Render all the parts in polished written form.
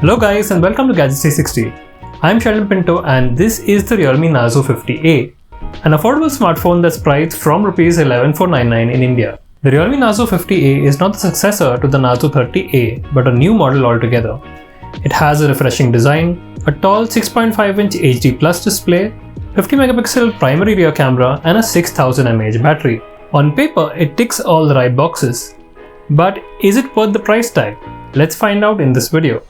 Hello guys and welcome to Gadget 360. I'm Sheldon Pinto and this is the Realme Narzo 50A, an affordable smartphone that's priced from Rs 11,499 in India. The Realme Narzo 50A is not the successor to the Narzo 30A but a new model altogether. It has a refreshing design, a tall 6.5-inch HD Plus display, 50-megapixel primary rear camera and a 6000 mAh battery. On paper, it ticks all the right boxes. But is it worth the price tag? Let's find out in this video.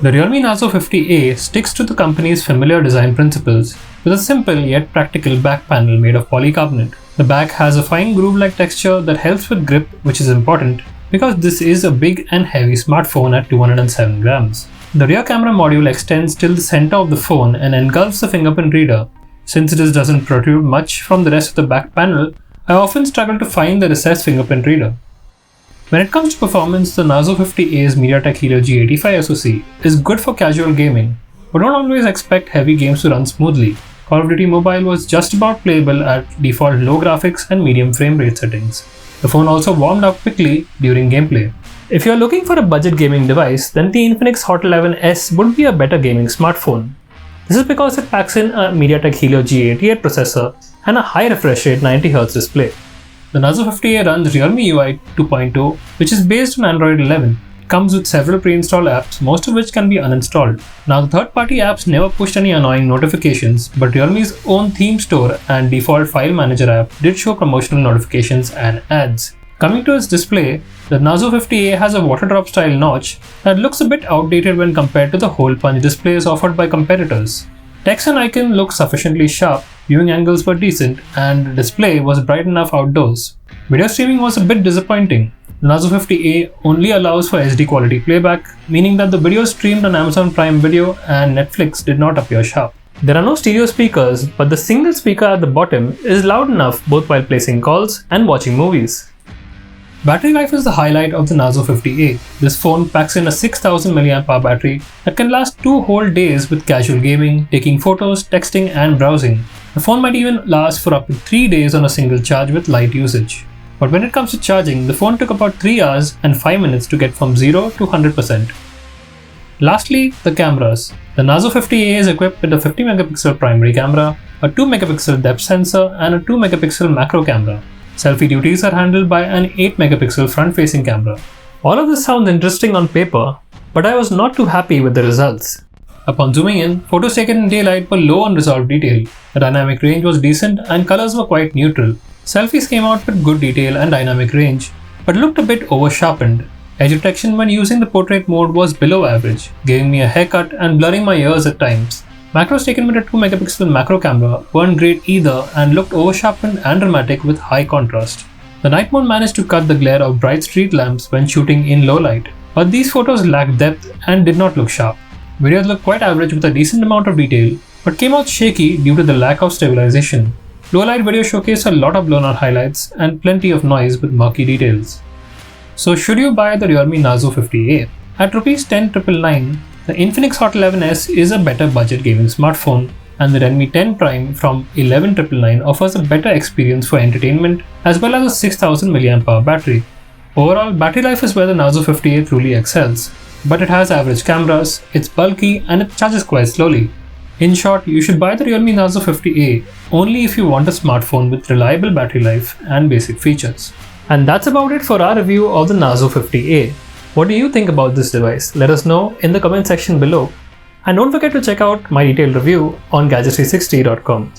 The Realme Narzo 50A sticks to the company's familiar design principles with a simple yet practical back panel made of polycarbonate. The back has a fine groove-like texture that helps with grip, which is important because this is a big and heavy smartphone at 207 grams. The rear camera module extends till the center of the phone and engulfs the fingerprint reader. Since it doesn't protrude much from the rest of the back panel, I often struggle to find the recessed fingerprint reader. When it comes to performance, the Narzo 50A's MediaTek Helio G85 SoC is good for casual gaming, but don't always expect heavy games to run smoothly. Call of Duty Mobile was just about playable at default low graphics and medium frame rate settings. The phone also warmed up quickly during gameplay. If you're looking for a budget gaming device, then the Infinix Hot 11S would be a better gaming smartphone. This is because it packs in a MediaTek Helio G88 processor and a high refresh rate 90Hz display. The Narzo 50A runs Realme UI 2.0, which is based on Android 11. It comes with several pre-installed apps, most of which can be uninstalled. Now, the third-party apps never pushed any annoying notifications, but Realme's own theme store and default file manager app did show promotional notifications and ads. Coming to its display, the Narzo 50A has a water drop style notch that looks a bit outdated when compared to the hole punch displays offered by competitors. Text and icon look sufficiently sharp, viewing angles were decent, and the display was bright enough outdoors. Video streaming was a bit disappointing. The Narzo 50A only allows for HD quality playback, meaning that the video streamed on Amazon Prime Video and Netflix did not appear sharp. There are no stereo speakers, but the single speaker at the bottom is loud enough both while placing calls and watching movies. Battery life is the highlight of the Narzo 50A. This phone packs in a 6000 mAh battery that can last 2 whole days with casual gaming, taking photos, texting and browsing. The phone might even last for up to 3 days on a single charge with light usage. But when it comes to charging, the phone took about 3 hours and 5 minutes to get from 0 to 100%. Lastly, the cameras. The Narzo 50A is equipped with a 50-megapixel primary camera, a 2-megapixel depth sensor and a 2-megapixel macro camera. Selfie duties are handled by an 8-megapixel front-facing camera. All of this sounds interesting on paper, but I was not too happy with the results. Upon zooming in, photos taken in daylight were low on resolve detail. The dynamic range was decent and colors were quite neutral. Selfies came out with good detail and dynamic range, but looked a bit over-sharpened. Edge detection when using the portrait mode was below average, giving me a haircut and blurring my ears at times. Macros taken with a 2-megapixel macro camera weren't great either and looked over-sharpened and dramatic with high contrast. The night mode managed to cut the glare of bright street lamps when shooting in low light, but these photos lacked depth and did not look sharp. Videos looked quite average with a decent amount of detail, but came out shaky due to the lack of stabilization. Low light video showcased a lot of blown out highlights and plenty of noise with murky details. So should you buy the Realme Narzo 50A? At Rs 10,999, the Infinix Hot 11S is a better budget gaming smartphone, and the Redmi 10 Prime from 11,999 offers a better experience for entertainment as well as a 6000 mAh battery. Overall, battery life is where the Narzo 50A truly excels, but it has average cameras, it's bulky and it charges quite slowly. In short, you should buy the Realme Narzo 50A only if you want a smartphone with reliable battery life and basic features. And that's about it for our review of the Narzo 50A. What do you think about this device? Let us know in the comment section below. And don't forget to check out my detailed review on gadget360.com.